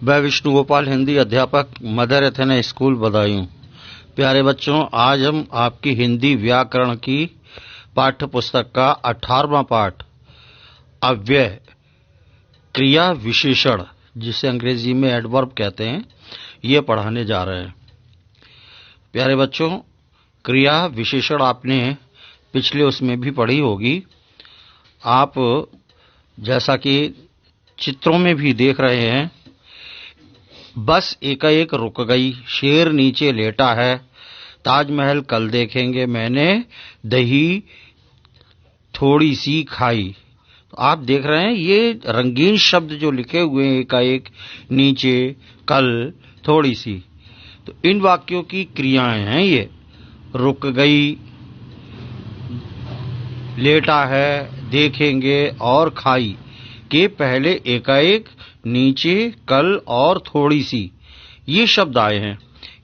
मैं विष्णु गोपाल, हिंदी अध्यापक, mother Athena school, Badaun. प्यारे बच्चों, आज हम आपकी हिंदी व्याकरण की पाठ्य पुस्तक का 18वां पाठ अव्यय, क्रिया विशेषण, जिसे अंग्रेजी में एडवर्ब कहते हैं, ये पढ़ाने जा रहे हैं। प्यारे बच्चों, क्रिया विशेषण आपने पिछले उसमें भी पढ़ी होगी। आप जैसा कि चित्रों में भी देख रहे हैं, बस एकाएक रुक गई, शेर नीचे लेटा है, ताजमहल कल देखेंगे, मैंने दही थोड़ी सी खाई। तो आप देख रहे हैं ये रंगीन शब्द जो लिखे हुए हैं, एकाएक, नीचे, कल, थोड़ी सी, तो इन वाक्यों की क्रियाएं हैं। ये रुक गई, लेटा है, देखेंगे और खाई के पहले एकाएक, नीचे, कल और थोड़ी सी, ये शब्द आए हैं।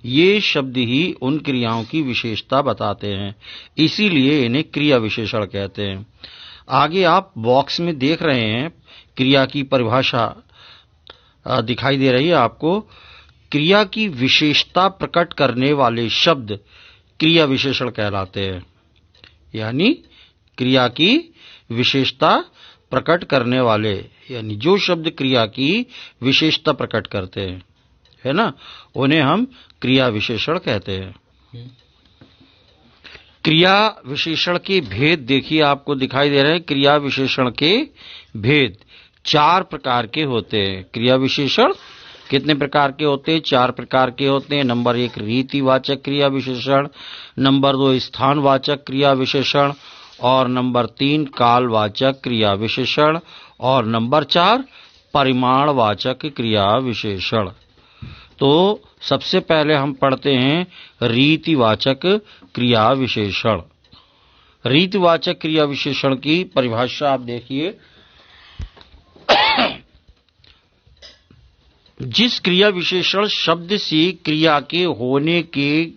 ये शब्द ही उन क्रियाओं की विशेषता बताते हैं, इसीलिए इन्हें क्रिया विशेषण कहते हैं। आगे आप बॉक्स में देख रहे हैं, क्रिया की परिभाषा दिखाई दे रही है आपको। क्रिया की विशेषता प्रकट करने वाले शब्द क्रिया विशेषण कहलाते हैं। यानी क्रिया की विशेषता प्रकट करने वाले, यानी जो शब्द क्रिया की विशेषता प्रकट करते हैं, है ना, उन्हें हम क्रिया विशेषण कहते हैं। क्रिया विशेषण के भेद देखिए, आपको दिखाई दे रहे हैं। क्रिया विशेषण के भेद 4 प्रकार के होते हैं। क्रिया विशेषण कितने प्रकार के होते हैं? 4 प्रकार के होते हैं। नंबर 1 रीतिवाचक क्रिया विशेषण, नंबर 2 स्थानवाचक क्रिया विशेषण, और नंबर 3 कालवाचक क्रिया विशेषण, और नंबर 4 परिमाणवाचक क्रिया विशेषण। तो सबसे पहले हम पढ़ते हैं रीतिवाचक क्रिया विशेषण। रीतिवाचक क्रिया विशेषण की परिभाषा आप देखिए। जिस क्रिया विशेषण शब्द से क्रिया के होने के,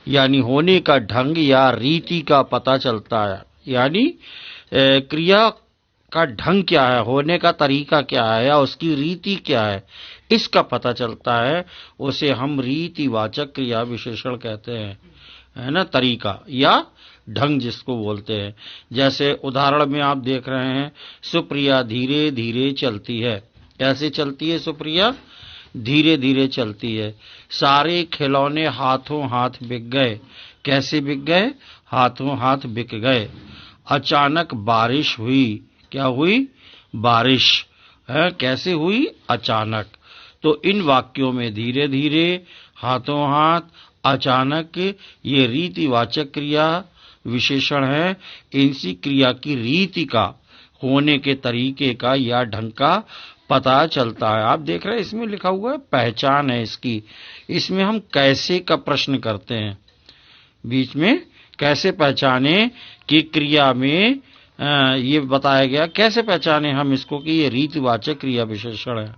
यानी होने का ढंग या रीति का पता चलता है, यानी क्रिया का ढंग क्या है, होने का तरीका क्या है, या उसकी रीति क्या है, इसका पता चलता है, उसे हम रीतिवाचक क्रिया विशेषण कहते हैं, है ना, तरीका या ढंग जिसको बोलते हैं। जैसे उदाहरण में आप देख रहे हैं, सुप्रिया धीरे धीरे चलती है। कैसे चलती है सुप्रिया? धीरे धीरे चलती है। सारे खिलौने हाथों हाथ बिक गए। कैसे बिक गए? हाथों हाथ बिक गए। अचानक बारिश हुई। क्या हुई? बारिश है। कैसे हुई? अचानक। तो इन वाक्यों में धीरे धीरे, हाथों हाथ, अचानक, ये रीतिवाचक क्रिया विशेषण है। इनसी क्रिया की रीति का, होने के तरीके का या ढंग का पता चलता है। आप देख रहे हैं इसमें लिखा हुआ है पहचान है इसकी। इसमें हम कैसे का प्रश्न करते हैं, बीच में कैसे पहचाने कि क्रिया में ये बताया गया, कैसे पहचाने हम इसको कि ये रीतिवाचक क्रिया विशेषण है।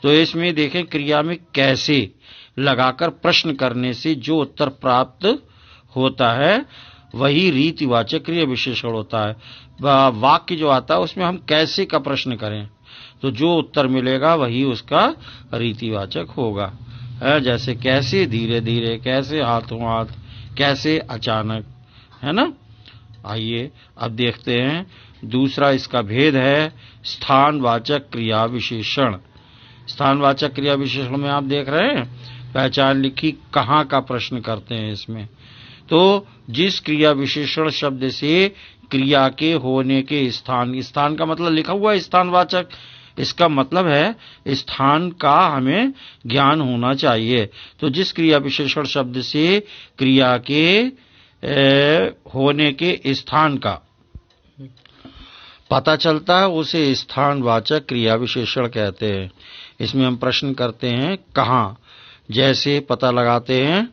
तो इसमें देखें, क्रिया में कैसे लगाकर प्रश्न करने से जो उत्तर प्राप्त होता है वही रीतिवाचक क्रिया विशेषण होता है। वाक्य जो आता है उसमें हम कैसे का प्रश्न करें तो जो उत्तर मिलेगा वही उसका रीतिवाचक होगा। जैसे कैसे धीरे धीरे, कैसे हाथों हाथ, कैसे अचानक, है ना। आइए अब देखते हैं दूसरा इसका भेद है स्थानवाचक क्रिया विशेषण। स्थानवाचक क्रिया विशेषण में आप देख रहे हैं पहचान लिखी, कहाँ का प्रश्न करते हैं इसमें। तो जिस क्रिया विशेषण शब्द से क्रिया के होने के स्थान, स्थान का मतलब लिखा हुआ है स्थानवाचक, इसका मतलब है स्थान का हमें ज्ञान होना चाहिए। तो जिस क्रिया विशेषण शब्द से क्रिया के होने के स्थान का पता चलता है उसे स्थानवाचक क्रिया विशेषण कहते हैं। इसमें हम प्रश्न करते हैं कहाँ, जैसे पता लगाते हैं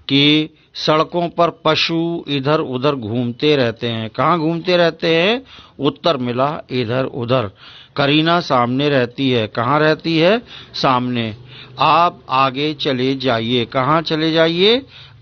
कि सड़कों पर पशु इधर उधर घूमते रहते हैं। कहाँ घूमते रहते हैं? उत्तर मिला इधर उधर। करीना सामने रहती है। कहाँ रहती है? सामने। आप आगे चले जाइए। कहाँ चले जाइए?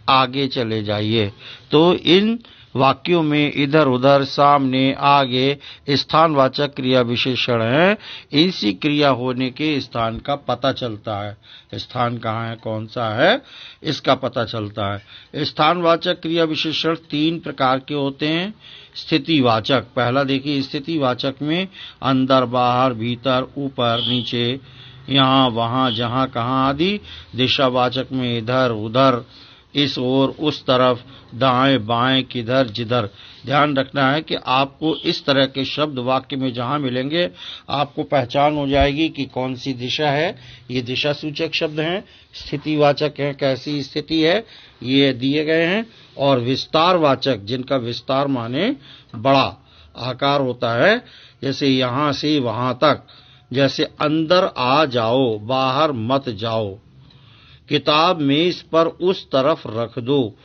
आगे चले जाइए। तो इन वाक्यों में इधर उधर, सामने, आगे स्थानवाचक क्रिया विशेषण हैं। इनसी क्रिया होने के स्थान का पता चलता है। स्थान कहाँ है, कौन सा है, इसका पता चलता है। स्थानवाचक क्रिया विशेषण 3 प्रकार के होते हैं। स्थितिवाचक, पहला देखिए, स्थितिवाचक में अंदर, बाहर, भीतर, ऊपर, नीचे, यहाँ, वहाँ, जहाँ, कहाँ आदि। दिशावाचक में इधर उधर, इस ओर, उस तरफ, दाएं बाएं, किधर जिधर। ध्यान रखना है कि आपको इस तरह के शब्द वाक्य में जहां मिलेंगे आपको पहचान हो जाएगी कि कौन सी दिशा है। ये दिशा सूचक शब्द हैं। स्थितिवाचक हैं, कैसी स्थिति है ये दिए गए हैं। और विस्तारवाचक, जिनका विस्तार माने बड़ा आकार होता है, जैसे यहां से वहां तक, जैसे अंदर आ जाओ, बाहर मत जाओ, किताब मेज पर उस तरफ रख दो,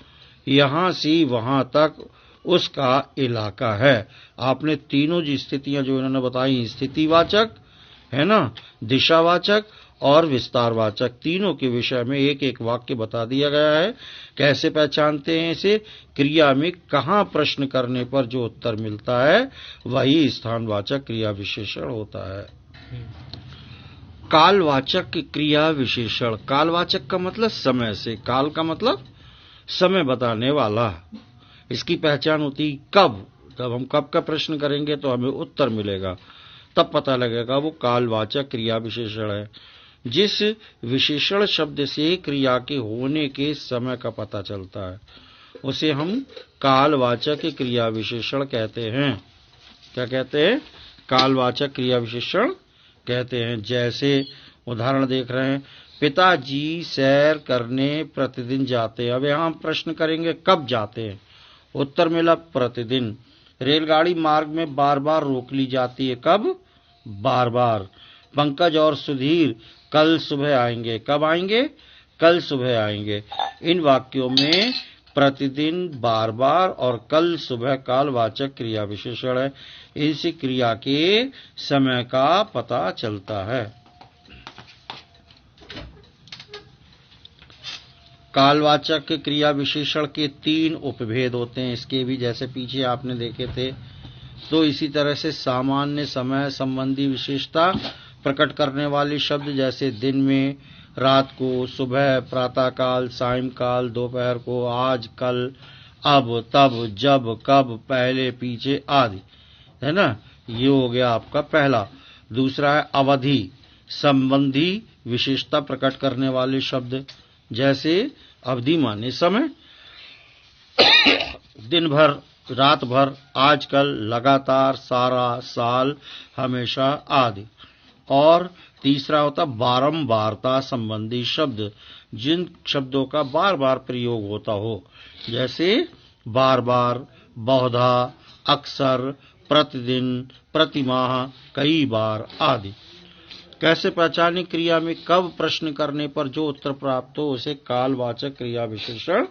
यहां से वहां तक उसका इलाका है। आपने तीनों जी स्थितियां जो इन्होंने बताई, स्थितिवाचक है ना, दिशावाचक और विस्तारवाचक, तीनों के विषय में एक एक वाक्य बता दिया गया है। कैसे पहचानते हैं इसे, क्रिया में कहां प्रश्न करने पर जो उत्तर मिलता है वही स्थानवाचक क्रिया विशेषण होता है। कालवाचक क्रिया विशेषण। कालवाचक का मतलब समय से, काल का मतलब समय बताने वाला। इसकी पहचान होती कब, तब हम कब का प्रश्न करेंगे तो हमें उत्तर मिलेगा, तब पता लगेगा वो कालवाचक क्रिया विशेषण है। जिस विशेषण शब्द से क्रिया के होने के समय का पता चलता है उसे हम कालवाचक क्रिया विशेषण कहते हैं। क्या कहते हैं, कालवाचक क्रिया विशेषण कहते हैं। जैसे उदाहरण देख रहे हैं, पिताजी सैर करने प्रतिदिन जाते हैं। अब यहां प्रश्न करेंगे कब जाते हैं, उत्तर मिला प्रतिदिन। रेलगाड़ी मार्ग में बार बार रोक ली जाती है, कब, बार बार। पंकज और सुधीर कल सुबह आएंगे, कब आएंगे, कल सुबह आएंगे। इन वाक्यों में प्रतिदिन, बार बार और कल सुबह कालवाचक क्रिया विशेषण है। इनसे क्रिया के समय का पता चलता है। कालवाचक क्रिया विशेषण के 3 उपभेद होते हैं। इसके भी जैसे पीछे आपने देखे थे, तो इसी तरह से सामान्य समय संबंधी विशेषता प्रकट करने वाले शब्द, जैसे दिन में, रात को, सुबह, प्रातःकाल, सायंकाल, दोपहर को, आज, कल, अब, तब, जब, कब, पहले, पीछे आदि, है ना। ये हो गया आपका पहला। दूसरा है अवधि संबंधी विशेषता प्रकट करने वाले शब्द, जैसे अवधि माने समय, दिन भर, रात भर, आजकल, लगातार, सारा, साल, हमेशा आदि। और तीसरा होता बारंबारता संबंधी शब्द, जिन शब्दों का बार बार प्रयोग होता हो, जैसे बार बार, बहुधा, अक्सर, प्रतिदिन, प्रतिमाह, कई बार आदि। कैसे पहचाने क्रिया में कब प्रश्न करने पर जो उत्तर प्राप्त हो उसे कालवाचक क्रिया विशेषण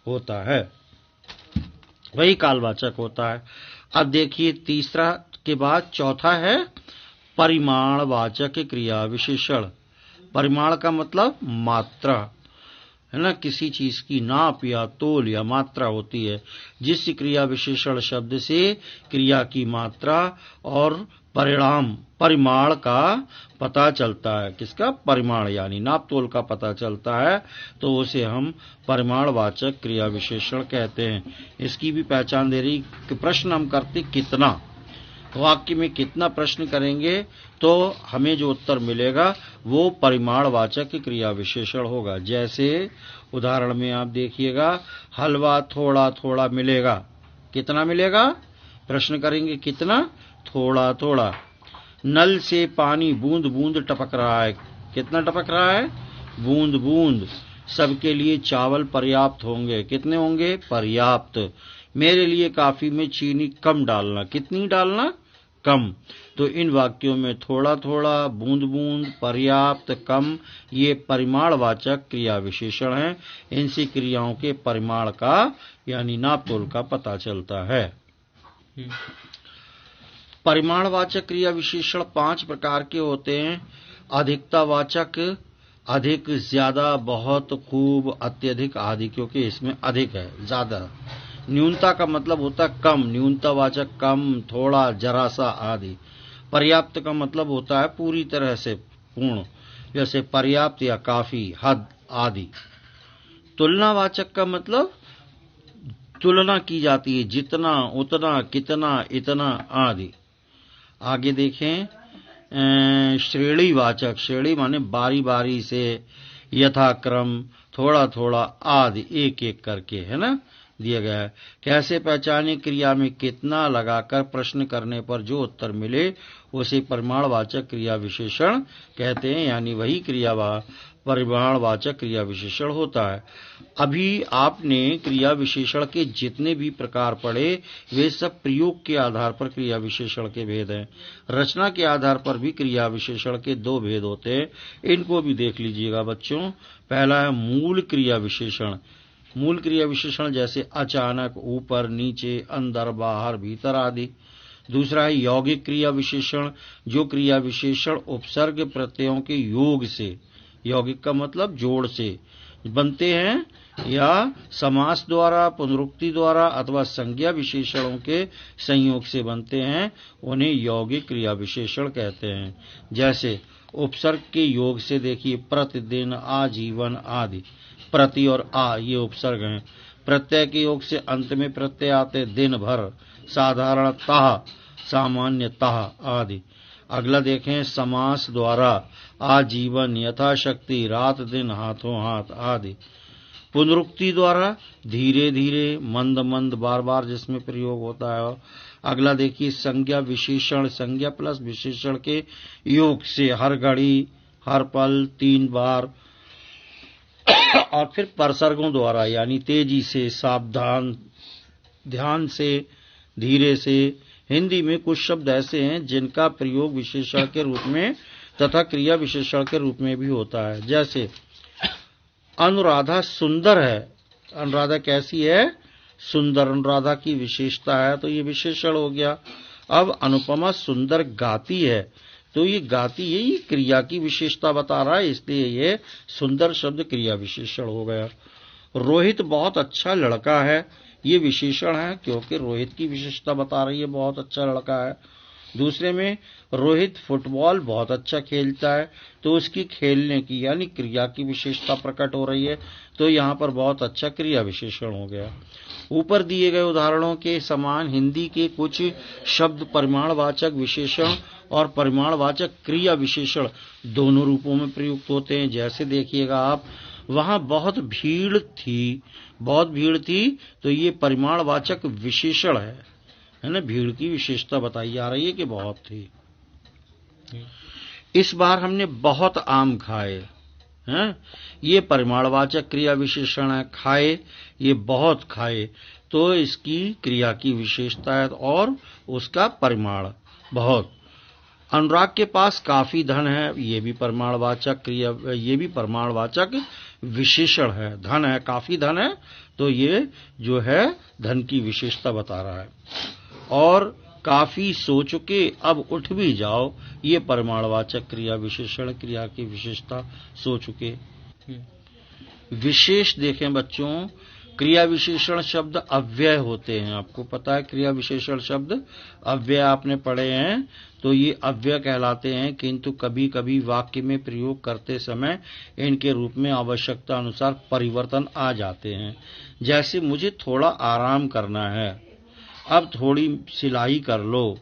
होता है, वही कालवाचक होता है। अब देखिए तीसरा के बाद चौथा है परिमाणवाचक क्रिया विशेषण। परिमाण का मतलब मात्रा, है ना, किसी चीज की नाप या तोल या मात्रा होती है। जिस क्रिया विशेषण शब्द से क्रिया की मात्रा और परिणाम, परिमाण का पता चलता है, किसका, परिमाण यानी नाप तोल का पता चलता है, तो उसे हम परिमाणवाचक क्रिया विशेषण कहते हैं। इसकी भी पहचान दे रही कि प्रश्न हम करते कितना, वाक्य में कितना प्रश्न करेंगे तो हमें जो उत्तर मिलेगा वो परिमाणवाचक क्रिया विशेषण होगा। जैसे उदाहरण में आप देखिएगा, हलवा थोड़ा थोड़ा मिलेगा, कितना मिलेगा, प्रश्न करेंगे कितना, थोड़ा थोड़ा। नल से पानी बूंद बूंद टपक रहा है, कितना टपक रहा है, बूंद बूंद। सबके लिए चावल पर्याप्त होंगे, कितने होंगे, पर्याप्त। मेरे लिए काफी में चीनी कम डालना, कितनी डालना, कम। तो इन वाक्यों में थोड़ा थोड़ा, बूंद बूंद, पर्याप्त, कम, ये परिमाणवाचक क्रिया विशेषण हैं। इनसे क्रियाओं के परिमाण का यानी नापतोल का पता चलता है। परिमाणवाचक क्रिया विशेषण 5 प्रकार के होते हैं। अधिकतावाचक, अधिक, ज्यादा, बहुत, खूब, अत्यधिक आदि, क्योंकि इसमें अधिक है, ज्यादा। न्यूनता का मतलब होता है कम, न्यूनतावाचक कम, थोड़ा, जरा सा आदि। पर्याप्त का मतलब होता है पूरी तरह से पूर्ण, जैसे पर्याप्त या काफी, हद आदि। तुलनावाचक का मतलब तुलना की जाती है, जितना, उतना, कितना, इतना आदि। आगे देखें श्रेणीवाचक, श्रेणी माने बारी बारी से, यथाक्रम, थोड़ा थोड़ा आदि, एक एक करके, है ना, दिया गया है। कैसे पहचाने क्रिया में कितना लगाकर प्रश्न करने पर जो उत्तर मिले उसे परिमाणवाचक क्रिया विशेषण कहते हैं, यानी वही क्रिया परिमाणवाचक क्रिया विशेषण होता है। अभी आपने क्रिया विशेषण के जितने भी प्रकार पढ़े वे सब प्रयोग के आधार पर क्रिया विशेषण के भेद हैं। रचना के आधार पर भी क्रिया विशेषण के दो भेद होते हैं, इनको भी देख लीजिएगा बच्चों। पहला है मूल क्रिया विशेषण। मूल क्रिया विशेषण जैसे अचानक, ऊपर, नीचे, अंदर, बाहर, भीतर आदि। दूसरा है यौगिक क्रिया विशेषण, जो क्रिया विशेषण उपसर्ग प्रत्ययों के योग से, यौगिक का मतलब जोड़ से बनते हैं, या समास द्वारा, पुनरुक्ति द्वारा अथवा संज्ञा विशेषणों के संयोग से बनते हैं, उन्हें यौगिक क्रिया विशेषण कहते हैं। जैसे उपसर्ग के योग से देखिए, प्रतिदिन, आजीवन आदि। प्रति और आ ये उपसर्ग हैं। प्रत्यय के योग से अंत में प्रत्यय आते, दिन भर, साधारणतः, सामान्यतः आदि। अगला देखें समास द्वारा, आजीवन, यथाशक्ति, रात दिन, हाथों हाथ आदि। पुनरुक्ति द्वारा, धीरे धीरे, मंद मंद, बार बार जिसमें प्रयोग होता है। अगला देखिए संज्ञा विशेषण, संज्ञा प्लस विशेषण के योग से, हर घड़ी, हर पल, 3 बार। और फिर परसर्गों द्वारा, यानी तेजी से, सावधान, ध्यान से, धीरे से। हिंदी में कुछ शब्द ऐसे हैं जिनका प्रयोग विशेषण के रूप में तथा क्रिया विशेषण के रूप में भी होता है। जैसे अनुराधा सुंदर है, अनुराधा कैसी है, सुंदर, अनुराधा की विशेषता है, तो ये विशेषण हो गया। अब अनुपमा सुंदर गाती है, तो ये गाती है, ये क्रिया की विशेषता बता रहा है, इसलिए ये सुंदर शब्द क्रिया विशेषण हो गया। रोहित बहुत अच्छा लड़का है, ये विशेषण है क्योंकि रोहित की विशेषता बता रही है, बहुत अच्छा लड़का है। दूसरे में रोहित फुटबॉल बहुत अच्छा खेलता है, तो उसकी खेलने की यानी क्रिया की विशेषता प्रकट हो रही है, तो यहाँ पर बहुत अच्छा क्रिया विशेषण हो गया। ऊपर दिए गए उदाहरणों के समान हिंदी के कुछ शब्द परिमाणवाचक विशेषण और परिमाणवाचक क्रिया विशेषण दोनों रूपों में प्रयुक्त होते हैं। जैसे देखिएगा आप, वहां बहुत भीड़ थी, बहुत भीड़ थी, तो ये परिमाणवाचक विशेषण है ना, भीड़ की विशेषता बताई जा रही है कि बहुत थी। इस बार हमने बहुत आम खाए हैं, ये परिमाणवाचक क्रिया विशेषण है। खाए, ये बहुत खाए, तो इसकी क्रिया की विशेषता है और उसका परिमाण बहुत। अनुराग के पास काफी धन है, ये भी परिमाणवाचक क्रिया, ये भी परिमाणवाचक विशेषण है। धन है, काफी धन है, तो ये जो है धन की विशेषता बता रहा है। और काफी सो चुके, अब उठ भी जाओ, ये परिमाणवाचक क्रिया विशेषण, क्रिया की विशेषता, सो चुके। विशेष देखें बच्चों, क्रिया विशेषण शब्द अव्यय होते हैं, आपको पता है क्रिया विशेषण शब्द अव्यय आपने पढ़े हैं, तो ये अव्यय कहलाते हैं, किंतु कभी कभी वाक्य में प्रयोग करते समय इनके रूप में आवश्यकता अनुसार परिवर्तन आ जाते हैं। जैसे मुझे थोड़ा आराम करना है, अब थोड़ी सिलाई कर लो,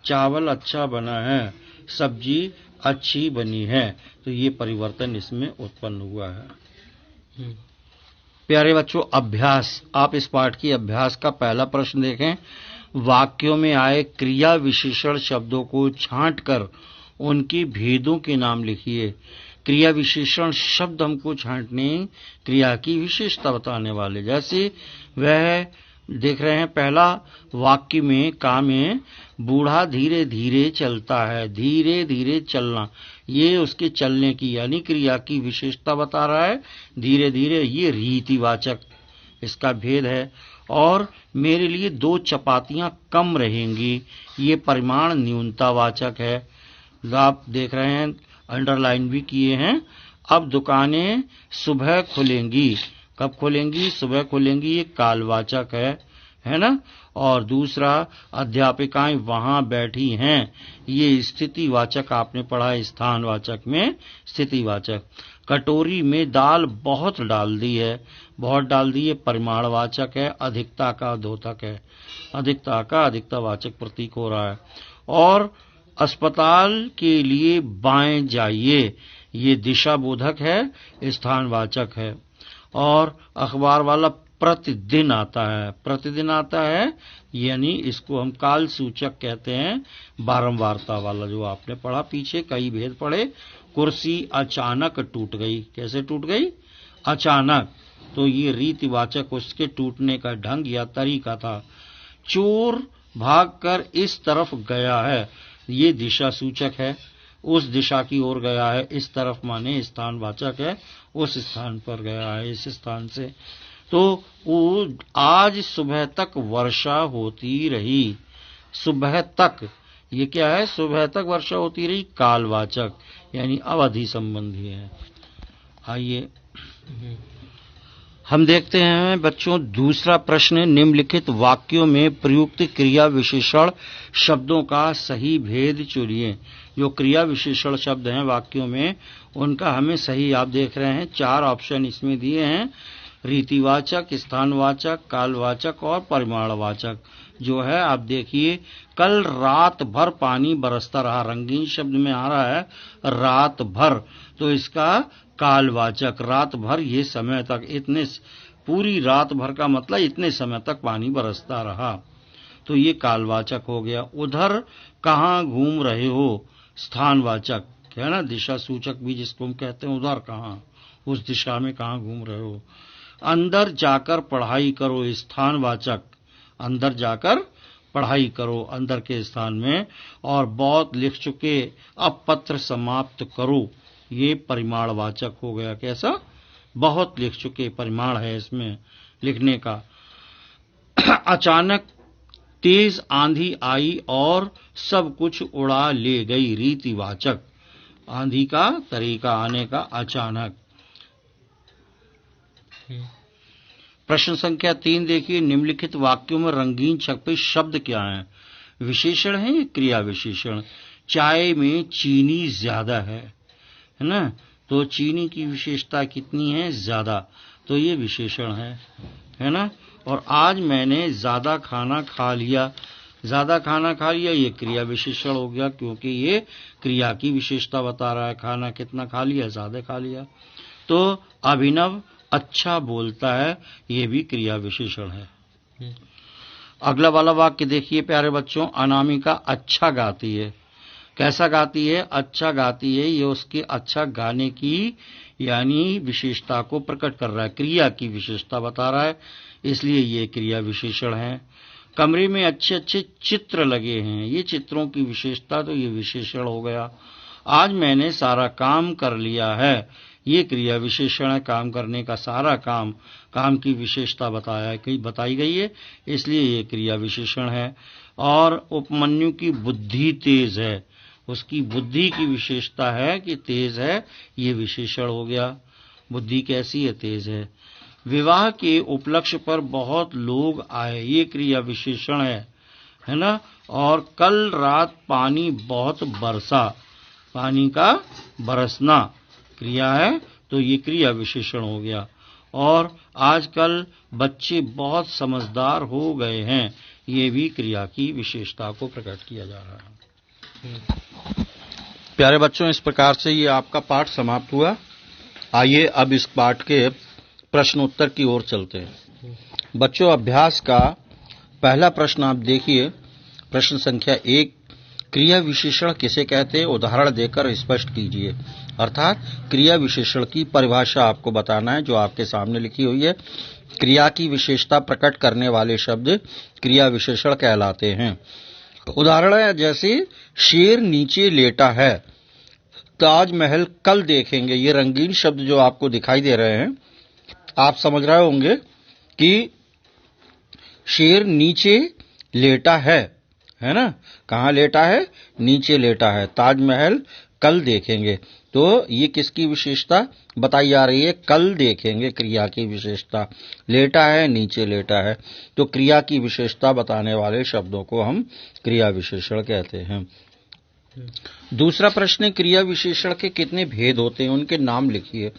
चावल अच्छा बना है, सब्जी अच्छी बनी है, तो ये परिवर्तन इसमें उत्पन्न हुआ है। प्यारे बच्चों, अभ्यास, आप इस पाठ की अभ्यास का पहला प्रश्न देखें। वाक्यों में आए क्रिया विशेषण शब्दों को छांटकर उनके भेदों के नाम लिखिए। क्रिया विशेषण शब्द हमको छांटने, क्रिया की विशेषता बताने वाले। जैसे वह देख रहे हैं, पहला वाक्य में का में बूढ़ा धीरे धीरे चलता है, धीरे धीरे चलना, ये उसके चलने की यानी क्रिया की विशेषता बता रहा है। धीरे धीरे, ये रीतिवाचक इसका भेद है। और मेरे लिए 2 चपातियां कम रहेंगी, ये परिमाण न्यूनतावाचक है। आप देख रहे हैं, अंडरलाइन भी किए हैं। अब दुकानें सुबह खुलेंगी, कब खुलेंगी, सुबह खुलेंगी, ये कालवाचक है ना। और दूसरा, अध्यापिकाएं वहां बैठी हैं, ये स्थितिवाचक आपने पढ़ा है, स्थानवाचक में स्थितिवाचक। कटोरी में दाल बहुत डाल दी है, बहुत डाल दी है परिमाणवाचक है, अधिकता का द्योतक है, अधिकता का अधिकतावाचक प्रतीक हो रहा है। और अस्पताल के लिए बाएं जाइए, ये दिशा बोधक है, स्थानवाचक है। और अखबार वाला प्रतिदिन आता है, प्रतिदिन आता है, यानी इसको हम काल सूचक कहते हैं, बारंबारता वाला जो आपने पढ़ा पीछे, कई भेद पढ़े। कुर्सी अचानक टूट गई, कैसे टूट गई? अचानक, तो ये रीतिवाचक उसके टूटने का ढंग या तरीका था। चोर भागकर इस तरफ गया है, ये दिशा सूचक है, उस दिशा की ओर गया है, इस तरफ माने स्थानवाचक है, उस स्थान पर गया है, इस स्थान से। तो वो आज सुबह तक वर्षा होती रही, सुबह तक, ये क्या है? सुबह तक वर्षा होती रही, कालवाचक यानी अवधि संबंधी है। आइए हम देखते हैं बच्चों दूसरा प्रश्न, निम्नलिखित वाक्यों में प्रयुक्त क्रिया विशेषण शब्दों का सही भेद चुनिए। जो क्रिया विशेषण शब्द हैं वाक्यों में, उनका हमें सही, आप देख रहे हैं 4 ऑप्शन इसमें दिए हैं, रीतिवाचक, स्थानवाचक, कालवाचक और परिमाणवाचक। जो है आप देखिए, कल रात भर पानी बरसता रहा, रंगीन शब्द में आ रहा है रात भर, तो इसका कालवाचक, रात भर ये समय तक, इतने पूरी रात भर का मतलब इतने समय तक पानी बरसता रहा, तो ये कालवाचक हो गया। उधर कहाँ घूम रहे हो, स्थानवाचक है ना, दिशा सूचक भी जिसको हम कहते हैं, उधर कहाँ, उस दिशा में कहाँ घूम रहे हो। अंदर जाकर पढ़ाई करो, स्थानवाचक, अंदर जाकर पढ़ाई करो, अंदर के स्थान में। और बहुत लिख चुके, अब पत्र समाप्त करो, ये परिमाणवाचक हो गया। कैसा? बहुत लिख चुके, परिमाण है इसमें लिखने का। अचानक तेज आंधी आई और सब कुछ उड़ा ले गई, रीतिवाचक, आंधी का तरीका आने का, अचानक। प्रश्न संख्या 3 देखिए, निम्नलिखित वाक्यों में रंगीन छपे शब्द क्या हैं? विशेषण है या क्रिया विशेषण? चाय में चीनी ज्यादा है ना, तो चीनी की विशेषता कितनी है? ज्यादा, तो ये विशेषण है ना। और आज मैंने ज्यादा खाना खा लिया, ज्यादा खाना खा लिया, ये क्रिया विशेषण हो गया, क्योंकि ये क्रिया की विशेषता बता रहा है, खाना कितना खा लिया, ज्यादा खा लिया। तो अभिनव अच्छा बोलता है, ये भी क्रिया विशेषण है। अगला वाला वाक्य देखिए प्यारे बच्चों, अनामिका अच्छा गाती है, कैसा गाती है? अच्छा गाती है, ये उसके अच्छा गाने की यानी विशेषता को प्रकट कर रहा है, क्रिया की विशेषता बता रहा है, इसलिए ये क्रिया विशेषण है। कमरे में अच्छे अच्छे चित्र लगे हैं, ये चित्रों की विशेषता, तो ये विशेषण हो गया। आज मैंने सारा काम कर लिया है, ये क्रिया विशेषण है, काम करने का सारा काम, काम की विशेषता बताई गई है, इसलिए ये क्रिया विशेषण है। और उपमन्यु की बुद्धि तेज है, उसकी बुद्धि की विशेषता है कि तेज है, ये विशेषण हो गया। बुद्धि कैसी है? तेज है। विवाह के उपलक्ष्य पर बहुत लोग आए, ये क्रिया विशेषण है ना। और कल रात पानी बहुत बरसा, पानी का बरसना क्रिया है, तो ये क्रिया विशेषण हो गया। और आजकल बच्चे बहुत समझदार हो गए हैं, ये भी क्रिया की विशेषता को प्रकट किया जा रहा है। प्यारे बच्चों, इस प्रकार से ये आपका पाठ समाप्त हुआ। आइए अब इस पाठ के प्रश्न उत्तर की ओर चलते हैं। बच्चों, अभ्यास का पहला प्रश्न आप देखिए, प्रश्न संख्या 1, क्रिया विशेषण किसे कहते हैं? उदाहरण देकर स्पष्ट कीजिए। अर्थात क्रिया विशेषण की परिभाषा आपको बताना है, जो आपके सामने लिखी हुई है। क्रिया की विशेषता प्रकट करने वाले शब्द क्रिया विशेषण कहलाते हैं। उदाहरण है जैसे शेर नीचे लेटा है, ताजमहल कल देखेंगे, ये रंगीन शब्द जो आपको दिखाई दे रहे हैं, आप समझ रहे होंगे कि शेर नीचे लेटा है ना, कहाँ लेटा है? नीचे लेटा है, ताजमहल कल देखेंगे, तो ये किसकी विशेषता बताई जा रही है? कल देखेंगे क्रिया की विशेषता। लेटा है, नीचे लेटा है, तो क्रिया की विशेषता बताने वाले शब्दों को हम क्रिया विशेषण कहते हैं। दूसरा प्रश्न है, क्रिया विशेषण के कितने भेद होते हैं, उनके नाम लिखिए।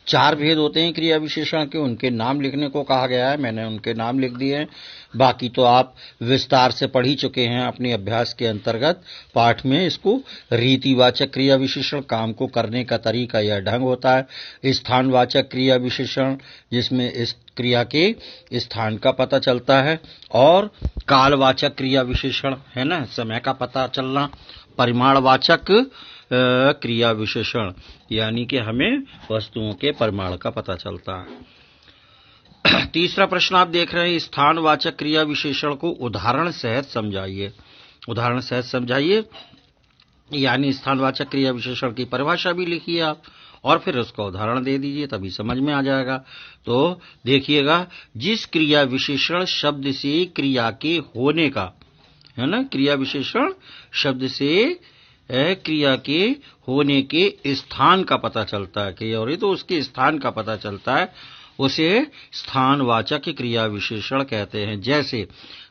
4 भेद होते हैं क्रिया विशेषण के, उनके नाम लिखने को कहा गया है। मैंने उनके नाम लिख दिए हैं, बाकी तो आप विस्तार से पढ़ ही चुके हैं अपने अभ्यास के अंतर्गत पाठ में। इसको रीतिवाचक क्रिया विशेषण, काम को करने का तरीका या ढंग होता है। स्थानवाचक क्रिया विशेषण, जिसमें इस क्रिया के स्थान का पता चलता है। और कालवाचक क्रिया विशेषण है ना, समय का पता चलना। परिमाणवाचक क्रिया विशेषण, यानी कि हमें वस्तुओं के परिमाण का पता चलता है। तीसरा प्रश्न आप देख रहे हैं, स्थानवाचक क्रिया विशेषण को उदाहरण सहित समझाइए। उदाहरण सहित समझाइए, यानी स्थानवाचक क्रिया विशेषण की परिभाषा भी लिखिए आप और फिर उसका उदाहरण दे दीजिए, तभी समझ में आ जाएगा। तो देखिएगा, जिस क्रिया विशेषण शब्द से क्रिया के होने का, है ना, क्रिया विशेषण शब्द से क्रिया के होने के स्थान का पता चलता है, क्रिया हो रही तो उसके स्थान का पता चलता है, उसे स्थानवाचक क्रिया विशेषण कहते हैं। जैसे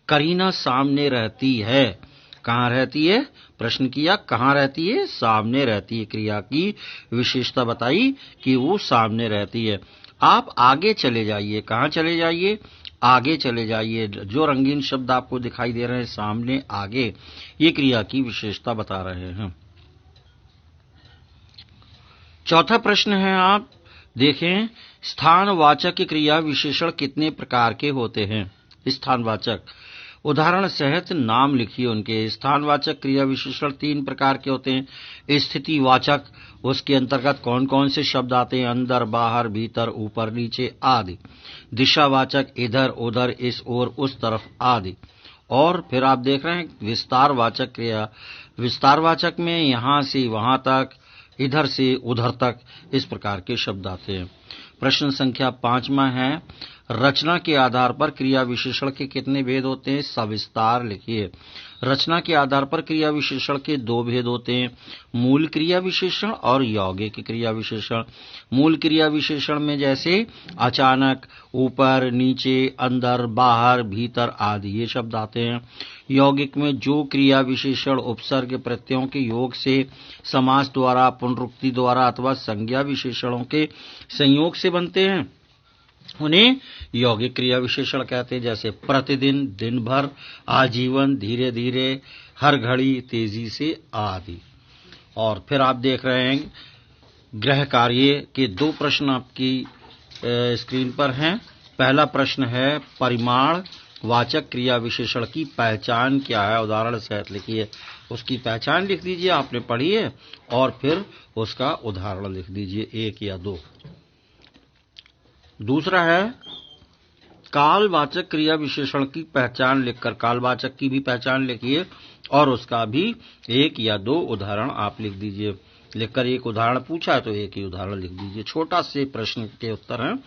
करीना सामने रहती है, कहाँ रहती है? प्रश्न किया, कहाँ रहती है? सामने रहती है। क्रिया की विशेषता बताई कि वो सामने रहती है। आप आगे चले जाइए, कहाँ चले जाइए? आगे चले जाइए। जो रंगीन शब्द आपको दिखाई दे रहे हैं, सामने, आगे, ये क्रिया की विशेषता बता रहे हैं। चौथा प्रश्न है, आप देखें, स्थानवाचक क्रिया विशेषण कितने प्रकार के होते हैं? स्थानवाचक, उदाहरण सहित नाम लिखिए उनके। स्थानवाचक क्रिया विशेषण 3 प्रकार के होते हैं। स्थितिवाचक, उसके अंतर्गत कौन कौन से शब्द आते हैं? अंदर, बाहर, भीतर, ऊपर, नीचे आदि। दिशावाचक, इधर, उधर, इस ओर, उस तरफ आदि। और फिर आप देख रहे हैं विस्तारवाचक क्रिया। विस्तारवाचक में यहां से वहां तक, इधर से उधर तक, इस प्रकार के शब्द आते हैं। प्रश्न संख्या 5वां है, रचना के आधार पर क्रिया विशेषण के कितने भेद होते हैं? सविस्तार लिखिए। रचना के आधार पर क्रिया विशेषण के 2 भेद होते हैं, मूल क्रिया विशेषण और यौगिक क्रिया विशेषण। मूल क्रिया विशेषण में जैसे अचानक, ऊपर, नीचे, अंदर, बाहर, भीतर आदि ये शब्द आते हैं। यौगिक में जो क्रिया विशेषण उपसर्ग प्रत्ययों के योग से, समास द्वारा, पुनरुक्ति द्वारा अथवा संज्ञा विशेषणों के संयोग से बनते हैं, उन्हें यौगिक क्रिया विशेषण कहते हैं। जैसे प्रतिदिन, दिन भर, आजीवन, धीरे धीरे, हर घड़ी, तेजी से आदि। और फिर आप देख रहे हैं गृह कार्य के 2 प्रश्न आपकी स्क्रीन पर हैं। पहला प्रश्न है, परिमाण वाचक क्रिया विशेषण की पहचान क्या है? उदाहरण सहित लिखिए। उसकी पहचान लिख दीजिए, आपने पढ़ी है, और फिर उसका उदाहरण लिख दीजिए, 1 या 2। दूसरा है, कालवाचक क्रिया विशेषण की पहचान लिखकर, कालवाचक की भी पहचान लिखिए और उसका भी 1 या 2 उदाहरण आप लिख दीजिए। लिखकर एक उदाहरण पूछा है तो 1 ही उदाहरण लिख दीजिए। छोटा से प्रश्न के उत्तर हैं,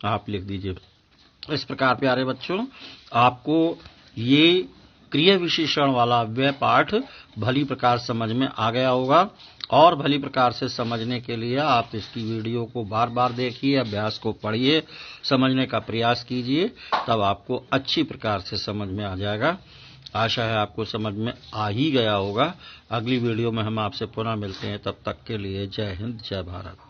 आप लिख दीजिए। इस प्रकार प्यारे बच्चों, आपको ये क्रिया विशेषण वाला वह पाठ भली प्रकार समझ में आ गया होगा। और भली प्रकार से समझने के लिए आप इसकी वीडियो को बार बार देखिए, अभ्यास को पढ़िए, समझने का प्रयास कीजिए, तब आपको अच्छी प्रकार से समझ में आ जाएगा। आशा है आपको समझ में आ ही गया होगा। अगली वीडियो में हम आपसे पुनः मिलते हैं, तब तक के लिए जय हिंद, जय भारत।